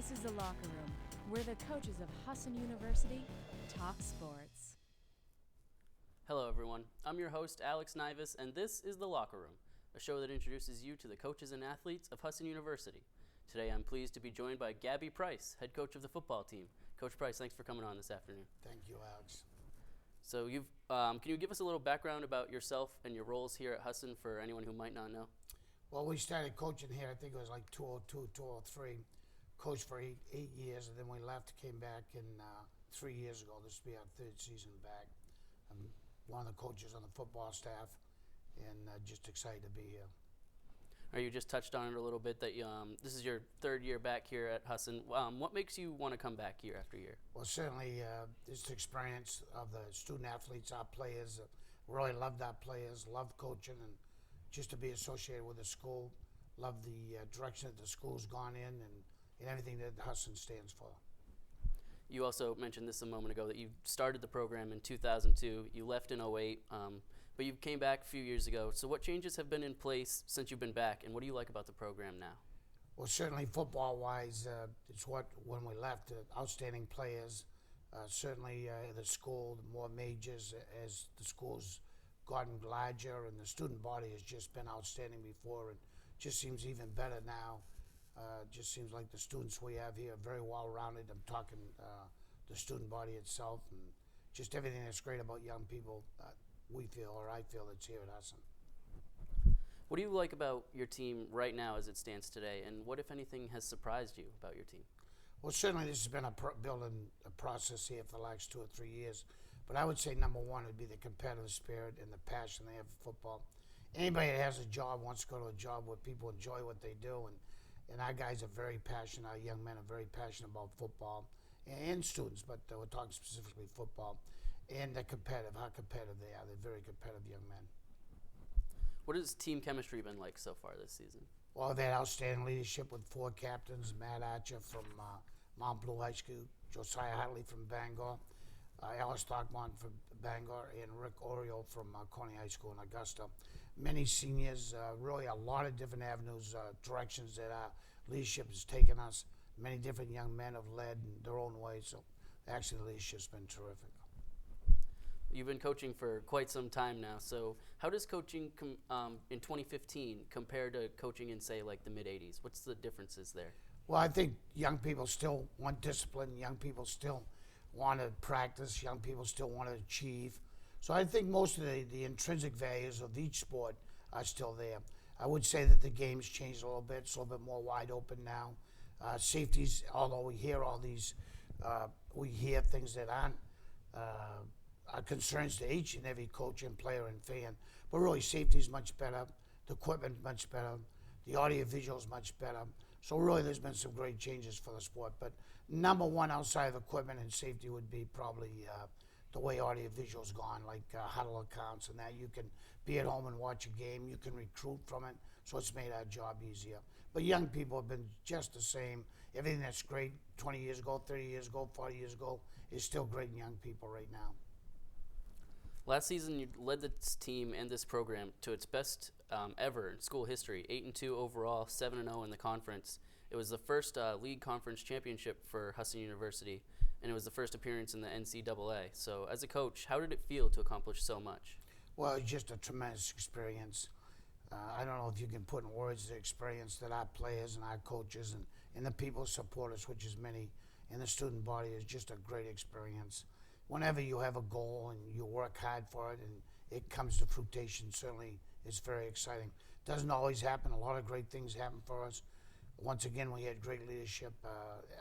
This is The Locker Room, where the coaches of Husson University talk sports. Hello everyone, I'm your host Alex Nivus, and this is The Locker Room, a show that introduces you to the coaches and athletes of Husson University. Today I'm pleased to be joined by Gabby Price, head coach of the football team. Coach Price, thanks for coming on this afternoon. Thank you, Alex. So can you give us a little background about yourself and your roles here at Husson for anyone who might not know? Well, we started coaching here, I think it was like 2002, 2003. Coached for eight years, and then we left, came back in 3 years ago. This will be our third season back. I'm one of the coaches on the football staff, and just excited to be here. You just touched on it a little bit that this is your third year back here at Husson. What makes you want to come back year after year? Well, certainly this experience of the student athletes, our players, really loved our players, loved coaching, and just to be associated with the school, love the direction that the school's gone in, and everything that Husson stands for. You also mentioned this a moment ago that you started the program in 2002. You left in 2008, but you came back a few years ago. So what changes have been in place since you've been back, and what do you like about the program now? Well, certainly football-wise, it's what when we left, outstanding players. Certainly the school, the more majors as the school's gotten larger, and the student body has just been outstanding before, and just seems even better now. Just seems like the students we have here are very well-rounded. I'm talking the student body itself, and just everything that's great about young people, we feel, or I feel, that's here at Husson. What do you like about your team right now as it stands today, and what, if anything, has surprised you about your team? Well, certainly this has been building a process here for the last 2 or 3 years, but I would say number one would be the competitive spirit and the passion they have for football. Anybody that has a job wants to go to a job where people enjoy what they do, and our guys are very passionate, our young men are very passionate about football, and students, but we're talking specifically football, and they're competitive, how competitive they are. They're very competitive young men. What has team chemistry been like so far this season? Well, they've had outstanding leadership with 4 captains, Matt Archer from Mount Blue High School, Josiah Hartley from Bangor, Alice Stockmont from Bangor, and Rick Oriole from Coney High School in Augusta. Many seniors, really a lot of different avenues, directions that our leadership has taken us. Many different young men have led in their own way, so actually the leadership's been terrific. You've been coaching for quite some time now, so how does coaching in 2015 compare to coaching in, say, like the mid-'80s? What's the differences there? Well, I think young people still want discipline. Young people still want to practice. Young people still want to achieve. So I think most of the intrinsic values of each sport are still there. I would say that the game's changed a little bit. It's a little bit more wide open now. Safeties, although we hear all these, we hear things that aren't are concerns to each and every coach and player and fan. But really, safety's much better. The equipment much better. The audio visual's much better. So really, there's been some great changes for the sport. But number one outside of equipment and safety would be probably the way audio visual's gone, like huddle accounts and that. You can be at home and watch a game. You can recruit from it. So it's made our job easier. But young people have been just the same. Everything that's great 20 years ago, 30 years ago, 40 years ago is still great in young people right now. Last season, you led this team and this program to its best ever in school history, 8-2 overall, 7-0 in the conference. It was the first league conference championship for Husson University, and it was the first appearance in the NCAA. So as a coach, how did it feel to accomplish so much? Well, it's just a tremendous experience. I don't know if you can put in words the experience that our players and our coaches and the people who support us, which is many, and the student body is just a great experience. Whenever you have a goal and you work hard for it and it comes to fruition, certainly it's very exciting. Doesn't always happen. A lot of great things happen for us. Once again, we had great leadership.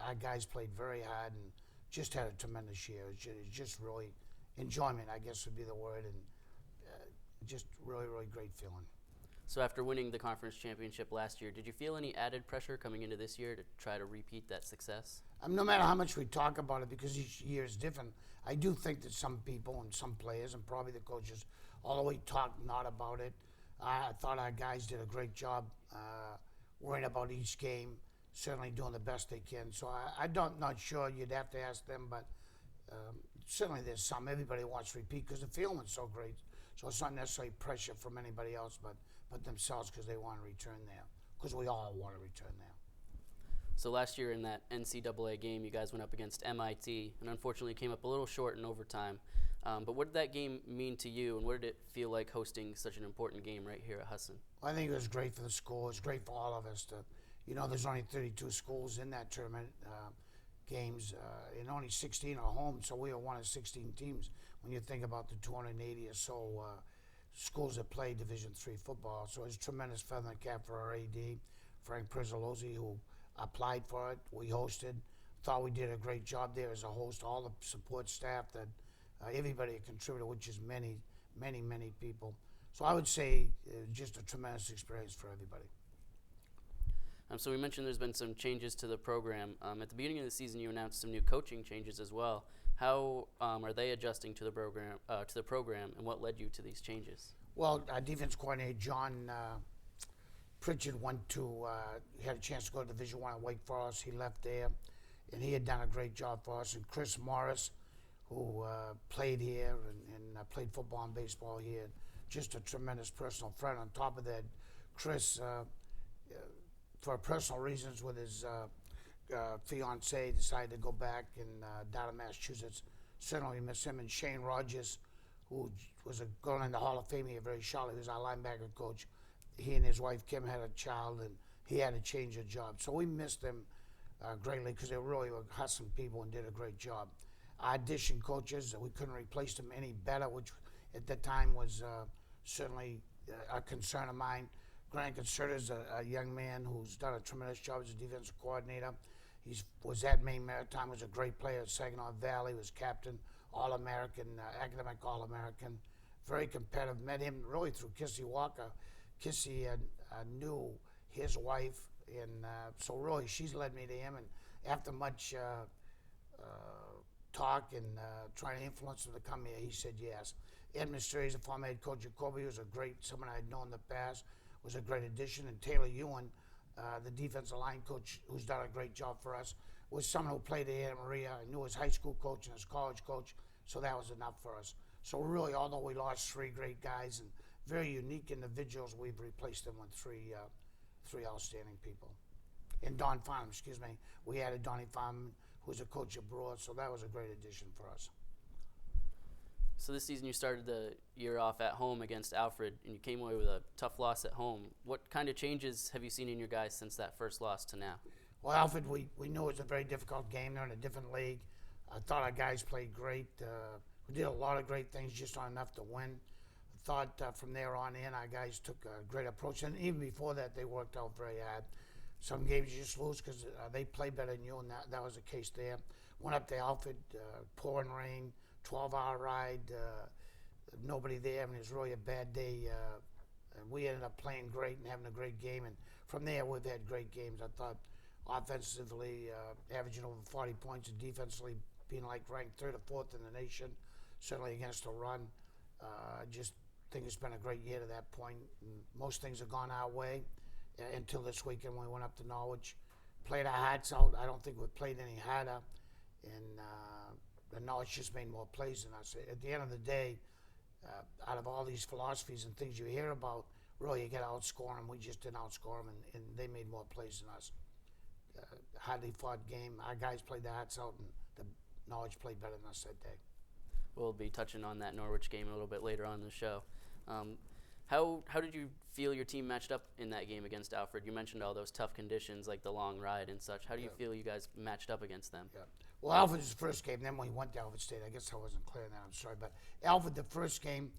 Our guys played very hard and just had a tremendous year. It's just really enjoyment, I guess would be the word, and just really, really great feeling. So after winning the conference championship last year, did you feel any added pressure coming into this year to try to repeat that success? No matter how much we talk about it, because each year is different, I do think that some people and some players and probably the coaches all the way talk not about it. I thought our guys did a great job worrying about each game, certainly doing the best they can. So I'm not sure, you'd have to ask them, but certainly there's some. Everybody wants to repeat because the feeling's so great. So it's not necessarily pressure from anybody else but themselves because they want to return there, because we all want to return there. So last year in that NCAA game, you guys went up against MIT, and unfortunately came up a little short in overtime. But what did that game mean to you, and what did it feel like hosting such an important game right here at Husson? I think it was great for the school. It was great for all of us. There's only 32 schools in that tournament games, and only 16 are home, so we are one of 16 teams. When you think about the 280 or so schools that play Division III football, so it's a tremendous feather in the cap for our AD, Frank Prizzolozzi, who applied for it. We hosted. Thought we did a great job there as a host. All the support staff, that everybody that contributed, which is many, many, many people. So I would say just a tremendous experience for everybody. So we mentioned there's been some changes to the program. At the beginning of the season, you announced some new coaching changes as well. How are they adjusting to the program, and what led you to these changes? Well, our defense coordinator, John Pritchard, had a chance to go to Division I at Wake Forest. He left there, and he had done a great job for us. And Chris Morris, who played here and played football and baseball here, just a tremendous personal friend. On top of that, Chris, for personal reasons with his fiancee, decided to go back down to Massachusetts. Certainly miss him. And Shane Rogers, who was going in the Hall of Fame here very shortly, was our linebacker coach. He and his wife Kim had a child, and he had to change a job. So we missed them greatly because they really were Husson people and did a great job. Our addition coaches, we couldn't replace them any better, which at that time was certainly a concern of mine. Grant Concerta is a young man who's done a tremendous job as a defensive coordinator. He was at Maine Maritime, was a great player at Saginaw Valley, was captain, All-American, academic All-American, very competitive. Met him really through Kissy Walker. Kissy knew his wife, and so really she's led me to him. And after much talk and trying to influence him to come here, he said yes. Ed Mystery is a former head coach at Corp. He was someone I had known in the past, was a great addition. And Taylor Ewan, the defensive line coach, who's done a great job for us, was someone who played at Anna Maria. I knew his high school coach and his college coach, so that was enough for us. So really, although we lost three great guys and very unique individuals, we've replaced them with three outstanding people. And Don Farnham, we added Donnie Farnham, who's a coach abroad, so that was a great addition for us. So this season you started the year off at home against Alfred, and you came away with a tough loss at home. What kind of changes have you seen in your guys since that first loss to now? Well, Alfred, we knew it was a very difficult game. They're in a different league. I thought our guys played great. We did a lot of great things, just not enough to win. I thought from there on in, our guys took a great approach. And even before that, they worked out very hard. Some games you just lose because they play better than you, and that was the case there. Went up to Alfred, pouring rain, 12-hour ride, nobody there. I mean, it was really a bad day. And we ended up playing great and having a great game. And from there, we've had great games. I thought offensively, averaging over 40 points, and defensively being like ranked third or fourth in the nation, certainly against the run. I just think it's been a great year to that point. And most things have gone our way until this weekend when we went up to Norwich. Played our hearts out. I don't think we've played any harder. And Norwich just made more plays than us. At the end of the day, out of all these philosophies and things you hear about, really you got to outscore them. We just didn't outscore them, and they made more plays than us. Hardly fought game. Our guys played their hearts out, and the Norwich played better than us that day. We'll be touching on that Norwich game a little bit later on in the show. How did you feel your team matched up in that game against Alfred? You mentioned all those tough conditions like the long ride and such. How do you feel you guys matched up against them? Yeah. Well, Alfred's the first game. Then when we went to Alfred State, I guess I wasn't clear on that. I'm sorry. But Alfred, the first game,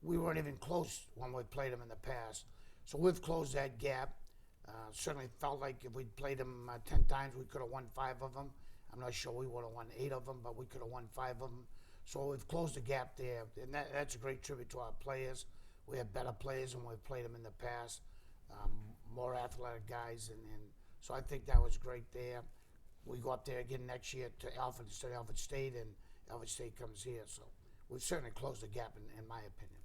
we weren't even close when we played them in the past. So we've closed that gap. Certainly felt like if we'd played them 10 times, we could have won 5 of them. I'm not sure we would have won 8 of them, but we could have won 5 of them. So we've closed the gap there, and that's a great tribute to our players. We have better players than we've played them in the past, more athletic guys, and so I think that was great there. We go up there again next year to Alfred instead of Alfred State, and Alfred State comes here. So we've certainly closed the gap, in my opinion.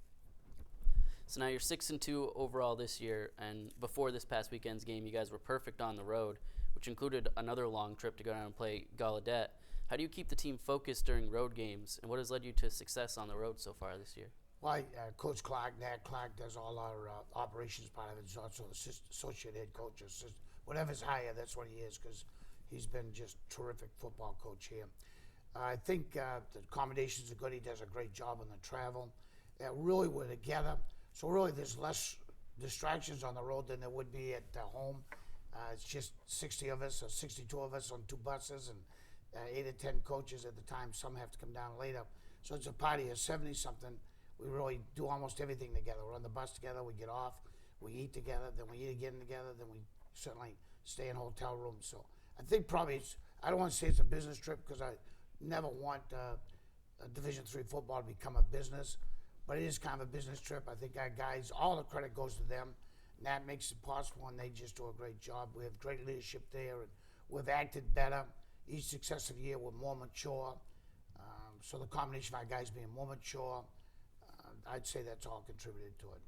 So now you're 6-2 overall this year, and before this past weekend's game, you guys were perfect on the road, which included another long trip to go down and play Gallaudet. How do you keep the team focused during road games, and what has led you to success on the road so far this year? Well, Coach Clark, Nat Clark, does all our operations part of it. He's also associate head coach, whatever's higher, that's what he is, because he's been just terrific football coach here. I think the accommodations are good. He does a great job on the travel. Really, we're together. So really, there's less distractions on the road than there would be at home. It's just 60 of us or 62 of us on 2 buses and 8 or 10 coaches at the time. Some have to come down later. So it's a party of 70-something. We really do almost everything together. We're on the bus together. We get off. We eat together. Then we eat again together. Then we certainly stay in hotel rooms. So I think probably I don't want to say it's a business trip because I never want a Division III football to become a business. But it is kind of a business trip. I think our guys, all the credit goes to them. And that makes it possible, and they just do a great job. We have great leadership there, and we've acted better. Each successive year, we're more mature. So the combination of our guys being more mature, I'd say that's all contributed to it.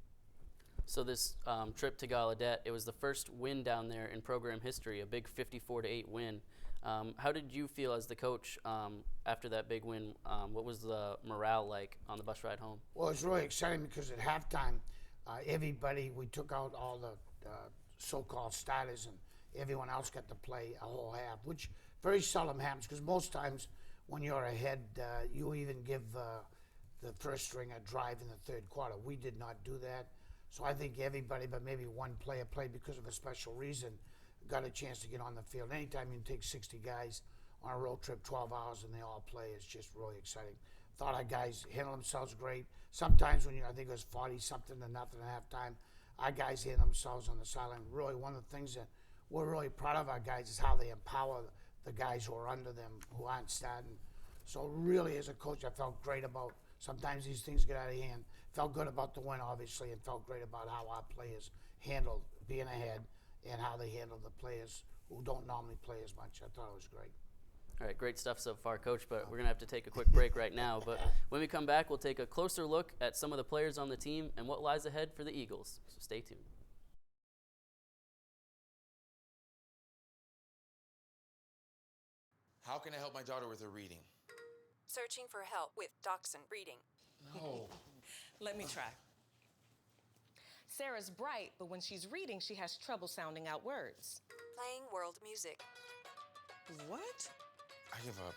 So this trip to Gallaudet, it was the first win down there in program history, a big 54-8 win. How did you feel as the coach after that big win? What was the morale like on the bus ride home? Well, it was really exciting because at halftime, we took out all the so-called starters, and everyone else got to play a whole half, which very seldom happens because most times when you're ahead, you even give the first string a drive in the third quarter. We did not do that. So I think everybody, but maybe one player played because of a special reason, got a chance to get on the field. Anytime you can take 60 guys on a road trip, 12 hours, and they all play, it's just really exciting. Thought our guys handled themselves great. Sometimes when I think it was 40-something to nothing at halftime, our guys handled themselves on the sideline. Really, one of the things that we're really proud of our guys is how they empower the guys who are under them, who aren't starting. So really, as a coach, I felt great about, sometimes these things get out of hand. Felt good about the win, obviously, and felt great about how our players handled being ahead and how they handled the players who don't normally play as much. I thought it was great. All right, great stuff so far, Coach, but we're going to have to take a quick break right now. But when we come back, we'll take a closer look at some of the players on the team and what lies ahead for the Eagles. So stay tuned. How can I help my daughter with her reading? Searching for help with Dachshund reading. No. Let me try. Sarah's bright, but when she's reading, she has trouble sounding out words. Playing world music. What? I give up.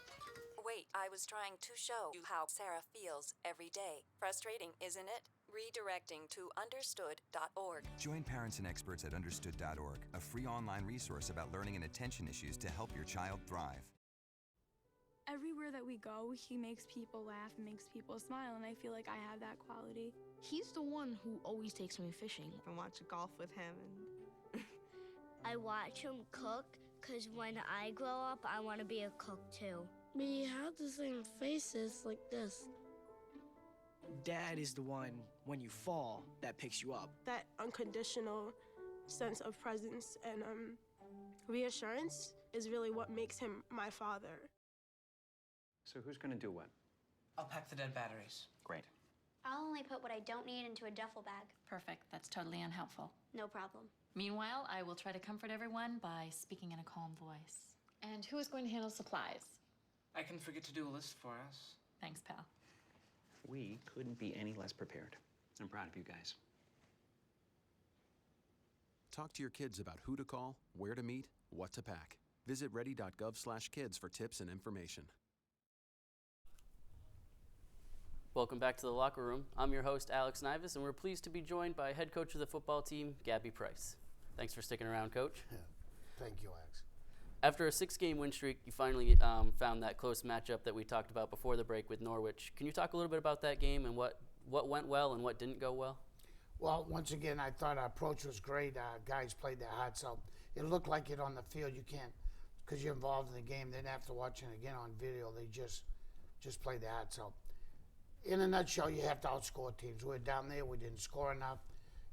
Wait, I was trying to show you how Sarah feels every day. Frustrating, isn't it? Redirecting to understood.org. Join parents and experts at understood.org, a free online resource about learning and attention issues to help your child thrive. Everywhere that we go, he makes people laugh and makes people smile, and I feel like I have that quality. He's the one who always takes me fishing. I watch golf with him. And I watch him cook, because when I grow up, I want to be a cook too. We have the same faces like this. Dad is the one, when you fall, that picks you up. That unconditional sense of presence and reassurance is really what makes him my father. So who's going to do what? I'll pack the dead batteries. Great. I'll only put what I don't need into a duffel bag. Perfect. That's totally unhelpful. No problem. Meanwhile, I will try to comfort everyone by speaking in a calm voice. And who is going to handle supplies? I can forget to do a list for us. Thanks, pal. We couldn't be any less prepared. I'm proud of you guys. Talk to your kids about who to call, where to meet, what to pack. Visit ready.gov/kids for tips and information. Welcome back to the locker room. I'm your host, Alex Nivus, and we're pleased to be joined by head coach of the football team, Gabby Price. Thanks for sticking around, Coach. Yeah. Thank you, Alex. After a 6-game win streak, you finally found that close matchup that we talked about before the break with Norwich. Can you talk a little bit about that game and what went well and what didn't go well? Well, once again, I thought our approach was great. Guys played their hearts out. It looked like it on the field. You can't, because you're involved in the game, then after watching it again on video, they just played their hearts out. In a nutshell, you have to outscore teams. We were down there, we didn't score enough.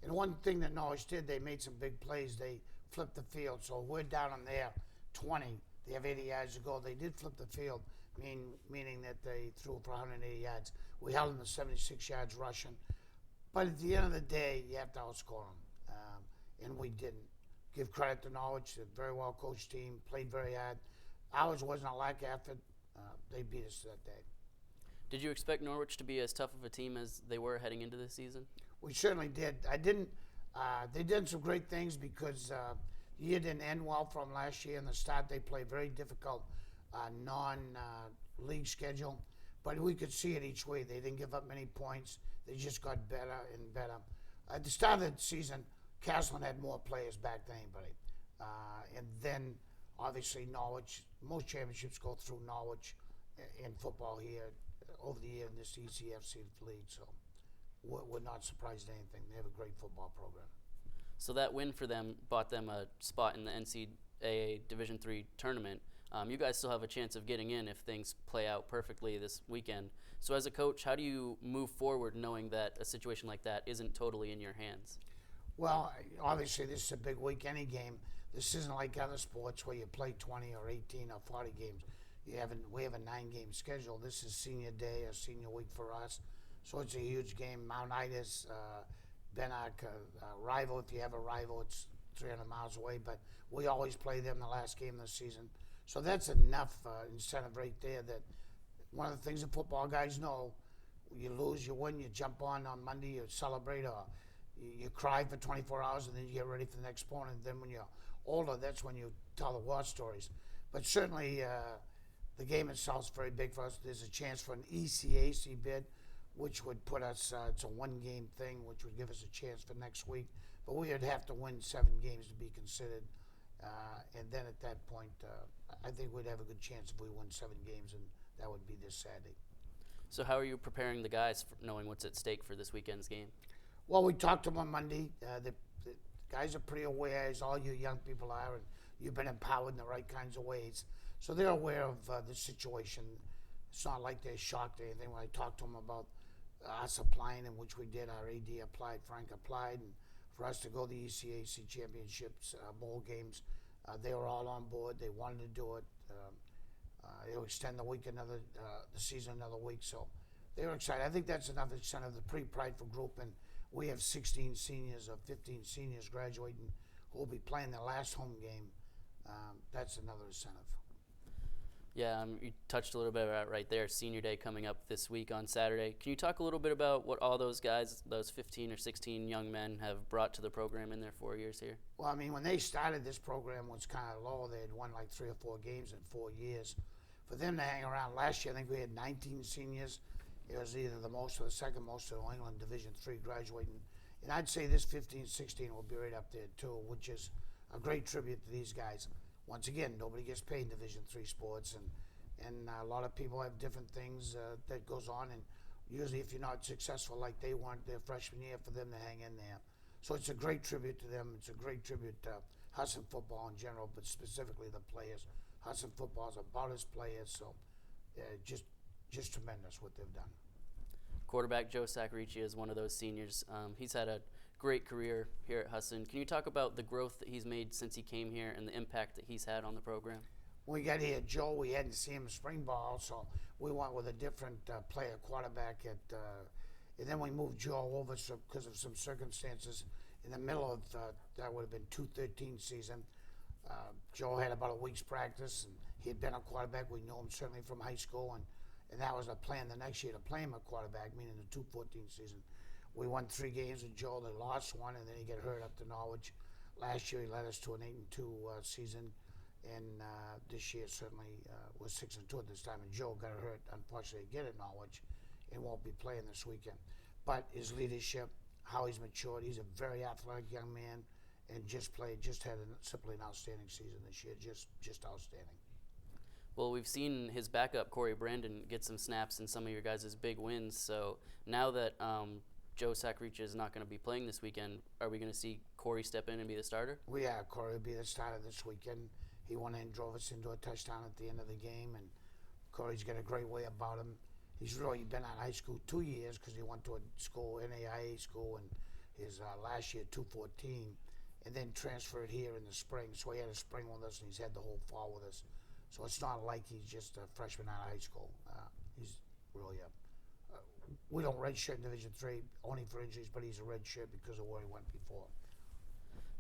And one thing that Norwich did, they made some big plays. They flipped the field. So we're down on their 20. They have 80 yards to go. They did flip the field, meaning that they threw for 180 yards. We held them to 76 yards rushing. But at the end of the day, you have to outscore them. And we didn't. Give credit to Norwich, a very well-coached team, played very hard. Ours wasn't a lack of effort. They beat us that day. Did you expect Norwich to be as tough of a team as they were heading into this season? We certainly did. They did some great things because year didn't end well for them last year. In the start, they played very difficult non-league schedule. But we could see it each way. They didn't give up many points. They just got better and better. At the start of the season, Castleton had more players back than anybody. And then, obviously, Norwich, most championships go through Norwich in football here over the year in this ECFC league. So we're not surprised at anything. They have a great football program. So that win for them bought them a spot in the NCAA Division III tournament. You guys still have a chance of getting in if things play out perfectly this weekend. So as a coach, how do you move forward knowing that a situation like that isn't totally in your hands? Well, obviously this is a big week, any game. This isn't like other sports where you play 20 or 18 or 40 games. We have a 9-game schedule. This is senior day or senior week for us. So it's a huge game. Mount Ida's, Benark, rival. If you have a rival, it's 300 miles away. But we always play them the last game of the season. So that's enough incentive right there that one of the things that football guys know, you lose, you win, you jump on Monday, you celebrate, or you cry for 24 hours and then you get ready for the next opponent. Then when you're older, that's when you tell the war stories. But certainly the game itself is very big for us. There's a chance for an ECAC bid, which would put us, it's a 1-game thing, which would give us a chance for next week. But we would have to win 7 games to be considered. And then at that point, I think we'd have a good chance if we win 7 games, and that would be this Saturday. So how are you preparing the guys for knowing what's at stake for this weekend's game? Well, we talked to them on Monday. The guys are pretty aware, as all you young people are, and you've been empowered in the right kinds of ways. So they're aware of the situation. It's not like they're shocked or anything. When I talked to them about us applying, in which we did, our AD applied, Frank applied, and for us to go to the ECAC championships, bowl games, they were all on board. They wanted to do it. It'll extend the season another week, so they were excited. I think that's enough incentive. The pretty prideful group, and we have 16 seniors or 15 seniors graduating who will be playing their last home game. That's another incentive. Yeah, you touched a little bit about right there, Senior Day coming up this week on Saturday. Can you talk a little bit about what all those guys, those 15 or 16 young men, have brought to the program in their 4 years here? Well, I mean, when they started, this program was kind of low. They had won like 3 or 4 games in 4 years. For them to hang around last year, I think we had 19 seniors. It was either the most or the second most of New England Division III graduating. And I'd say this 15, 16 will be right up there too, which is a great tribute to these guys. Once again, nobody gets paid in Division III sports, and a lot of people have different things that goes on, and usually if you're not successful like they weren't their freshman year, for them to hang in there. So it's a great tribute to them. It's a great tribute to Husson football in general, but specifically the players. Husson football is about his players, so just tremendous what they've done. Quarterback Joe Sacarici is one of those seniors. He's had a great career here at Husson. Can you talk about the growth that he's made since he came here and the impact that he's had on the program? When we got here, Joe, we hadn't seen him in spring ball, so we went with a different player quarterback. And then we moved Joe over because of some circumstances in the middle of that would have been 2013 season. Joe had about a week's practice, and he had been a quarterback. We knew him certainly from high school, and that was a plan the next year to play him a quarterback, meaning the 2014 season. We won 3 games with Joe. They lost 1, and then he got hurt up to Norwich. Last year, he led us to an 8-2 season, and this year certainly was 6-2 at this time. And Joe got hurt, unfortunately, again at Norwich, and won't be playing this weekend. But his leadership, how he's matured, he's a very athletic young man, and just had simply an outstanding season this year, just outstanding. Well, we've seen his backup, Corey Brandon, get some snaps in some of your guys' big wins. So now that Joe Sacarici is not going to be playing this weekend, are we going to see Corey step in and be the starter? Well, yeah, Corey will be the starter this weekend. He went in and drove us into a touchdown at the end of the game, and Corey's got a great way about him. He's really been out of high school 2 years because he went to a school, NAIA school, in his last year, 2014, and then transferred here in the spring. So he had a spring with us, and he's had the whole fall with us. So it's not like he's just a freshman out of high school. He's really we don't redshirt in Division III only for injuries, but he's a redshirt because of where he went before.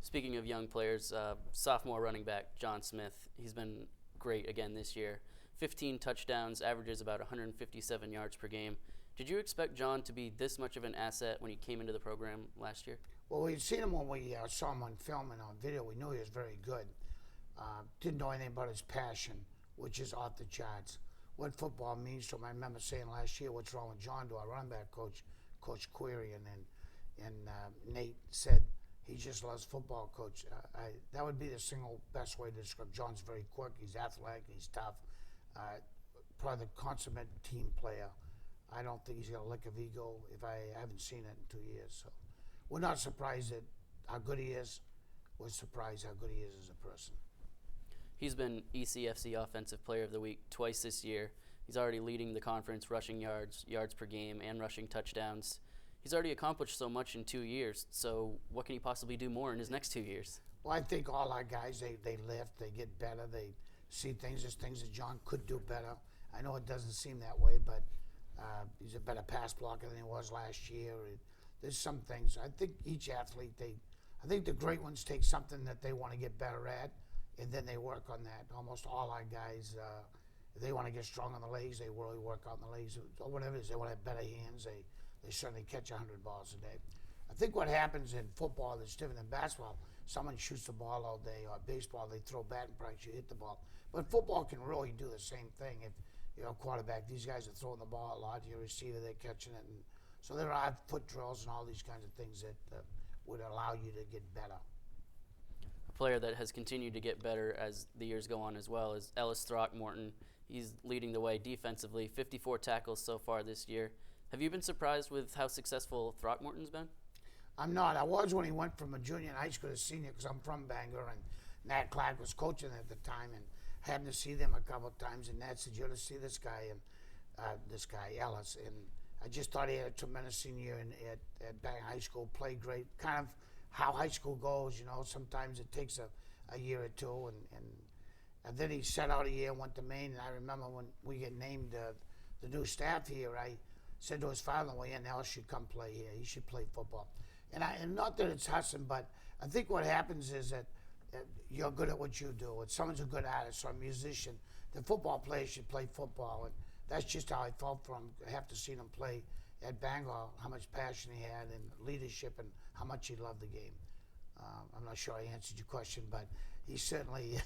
Speaking of young players, sophomore running back John Smith, he's been great again this year. 15 touchdowns, averages about 157 yards per game. Did you expect John to be this much of an asset when he came into the program last year? Well, we'd seen him when we saw him on film and on video. We knew he was very good. Didn't know anything about his passion, which is off the charts. What football means to him. I remember saying last year, "What's wrong with John?" to our running back coach, Coach Query, and Nate said he just loves football, Coach. That would be the single best way to describe. John's very quick. He's athletic. He's tough. Probably the consummate team player. I don't think he's got a lick of ego. If I haven't seen it in 2 years, so we're not surprised at how good he is. We're surprised how good he is as a person. He's been ECFC Offensive Player of the Week twice this year. He's already leading the conference rushing yards per game, and rushing touchdowns. He's already accomplished so much in 2 years, so what can he possibly do more in his next 2 years? Well, I think all our guys, they lift, they get better, they see things as things that John could do better. I know it doesn't seem that way, but he's a better pass blocker than he was last year. There's some things. I think each athlete, I think the great ones take something that they want to get better at, and then they work on that. Almost all our guys, if they want to get strong on the legs, they really work on the legs. Or whatever it is, they want to have better hands, they certainly catch 100 balls a day. I think what happens in football that's different than basketball, someone shoots the ball all day, or baseball, they throw batting practice, you hit the ball. But football can really do the same thing. If you're a quarterback, these guys are throwing the ball a lot, your receiver, they're catching it. And so there are foot drills and all these kinds of things that would allow you to get better. A player that has continued to get better as the years go on as well is Alex Throckmorton. He's leading the way defensively, 54 tackles so far this year. Have you been surprised with how successful Throckmorton's been? I'm not. I was when he went from a junior in high school to senior, because I'm from Bangor, and Nat Clark was coaching at the time, and happened to see them a couple of times, and Nat said, "You ought to see this guy," and this guy, Ellis. And I just thought he had a tremendous senior year at Bangor High School, played great. Kind of how high school goes, you know, sometimes it takes a year or two, and then he sat out a year and went to Maine. And I remember when we get named the new staff here, I said to his father, "Well, yeah, Ellis should come play here. He should play football." And not that it's Husson, but I think what happens is that you're good at what you do. If someone's a good artist or a musician, the football player should play football. And that's just how I felt for him. I have to see him play at Bangor, how much passion he had and leadership and how much he loved the game. I'm not sure I answered your question, but he certainly,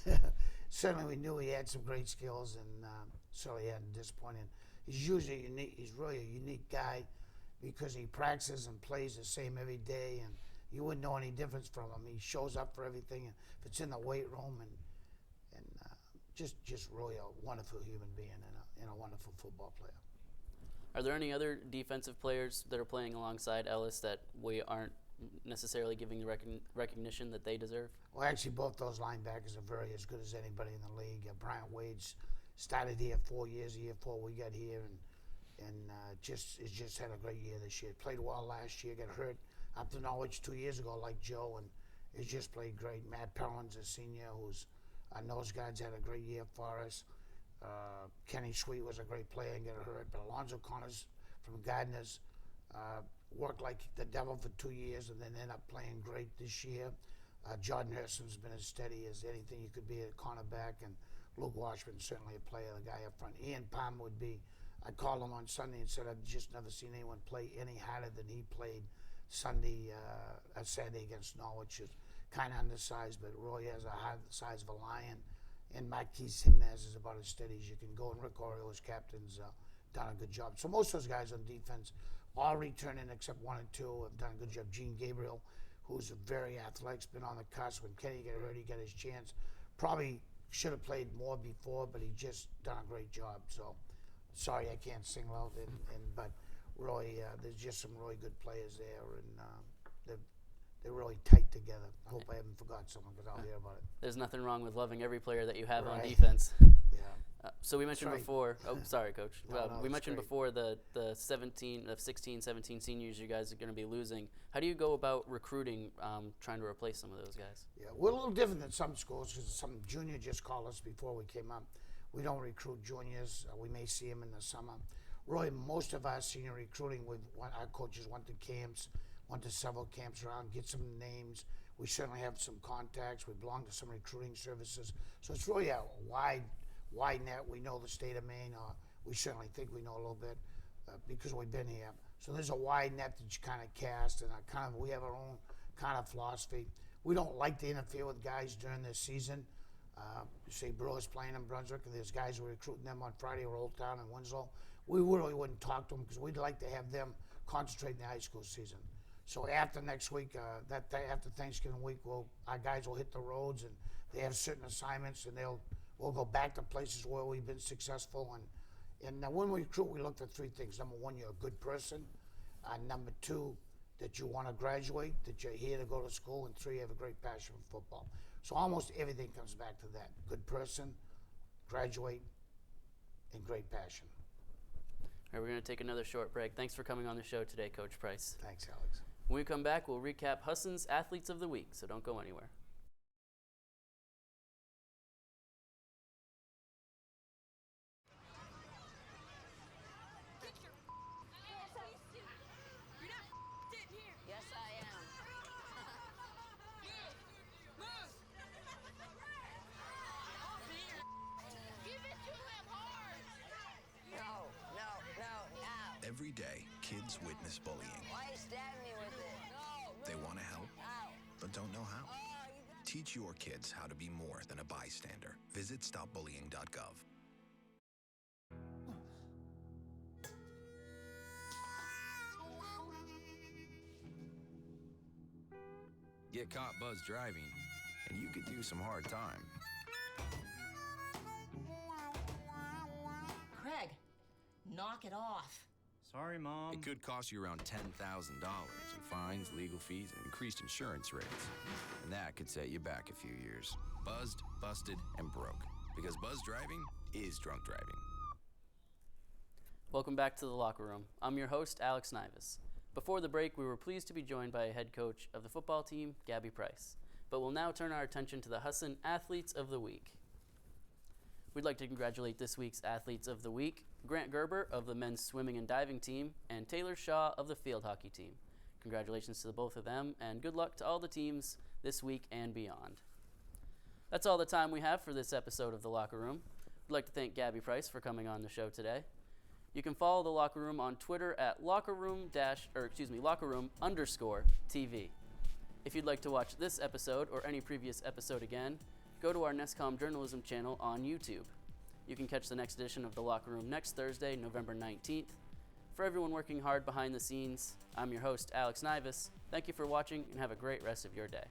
certainly we knew he had some great skills, and certainly hadn't disappointed. He's usually unique. He's really a unique guy because he practices and plays the same every day, and you wouldn't know any difference from him. He shows up for everything, and if it's in the weight room, and just really a wonderful human being and a wonderful football player. Are there any other defensive players that are playing alongside Ellis that we aren't necessarily giving the recognition that they deserve? Well, actually, both those linebackers are very as good as anybody in the league. Bryant Wade's started here 4 years, the year before we got here, and just had a great year this year. Played well last year, got hurt up to Norwich 2 years ago like Joe, and he's just played great. Matt Perlin's a senior who's nose guards, had a great year for us. Kenny Sweet was a great player and got hurt, but Alonzo Connors from Gardner's worked like the devil for 2 years and then ended up playing great this year. Jordan Hurson's been as steady as anything you could be at cornerback, and Luke Washburn certainly a player, the guy up front. Ian Palm would be, I called him on Sunday and said I've just never seen anyone play any harder than he played Saturday against Norwich. Is kind of undersized, but Roy has a high size of a lion. And Marquise Jimenez is about as steady as you can go. And Rick Oriole's captain's done a good job. So most of those guys on defense, all returning except 1 and 2, have done a good job. Gene Gabriel, who's a very athletic, been on the cusp. When Kenny got hurt, he got his chance. Probably should have played more before, but he just done a great job. So sorry I can't sing loud, but really there's just some really good players there, and they're really tight together. I hope I haven't forgot someone, because I'll hear about it. There's nothing wrong with loving every player that you have Right. on defense. Yeah. So we mentioned right. before. Oh, sorry, Coach. No, we it's mentioned great. before the 16, 17 seniors you guys are going to be losing. How do you go about recruiting, trying to replace some of those guys? Yeah, we're a little different than some schools, because some junior just called us before we came up. We don't recruit juniors. We may see them in the summer. Really, most of our senior recruiting, our coaches went to camps, went to several camps around, get some names. We certainly have some contacts. We belong to some recruiting services. So it's really a wide net. We know the state of Maine, or we certainly think we know a little bit because we've been here. So there's a wide net that you kind of cast, and we have our own kind of philosophy. We don't like to interfere with guys during the season. Say Brewers playing in Brunswick, and there's guys who are recruiting them on Friday or Old Town and Winslow. We really wouldn't talk to them because we'd like to have them concentrate in the high school season. So after next week, after Thanksgiving week, our guys will hit the roads, and they have certain assignments, and we'll go back to places where we've been successful. And when we recruit, we look for three things. Number one, you're a good person. Number two, that you want to graduate, that you're here to go to school, and three, you have a great passion for football. So almost everything comes back to that. Good person, graduate, and great passion. All right, we're going to take another short break. Thanks for coming on the show today, Coach Price. Thanks, Alex. When we come back, we'll recap Husson's Athletes of the Week, so don't go anywhere. Yes, I am. Give it to him hard. No. Every day, kids witness bullying. Why you stab me with it? They want to help, but don't know how. Teach your kids how to be more than a bystander. Visit stopbullying.gov. Get caught buzz driving, and you could do some hard time. Craig, knock it off. Sorry, Mom. It could cost you around $10,000 in fines, legal fees, and increased insurance rates. And that could set you back a few years. Buzzed, busted, and broke. Because buzz driving is drunk driving. Welcome back to the locker room. I'm your host, Alex Nivus. Before the break, we were pleased to be joined by a head coach of the football team, Gabby Price. But we'll now turn our attention to the Husson Athletes of the Week. We'd like to congratulate this week's Athletes of the Week, Grant Gerber of the men's swimming and diving team, and Taylor Shaw of the field hockey team. Congratulations to the both of them, and good luck to all the teams this week and beyond. That's all the time we have for this episode of The Locker Room. We'd like to thank Gabby Price for coming on the show today. You can follow The Locker Room on Twitter at lockerroom_TV. If you'd like to watch this episode or any previous episode again, go to our NESCom journalism channel on YouTube. You can catch the next edition of The Locker Room next Thursday, November 19th. For everyone working hard behind the scenes, I'm your host, Alex Nivus. Thank you for watching, and have a great rest of your day.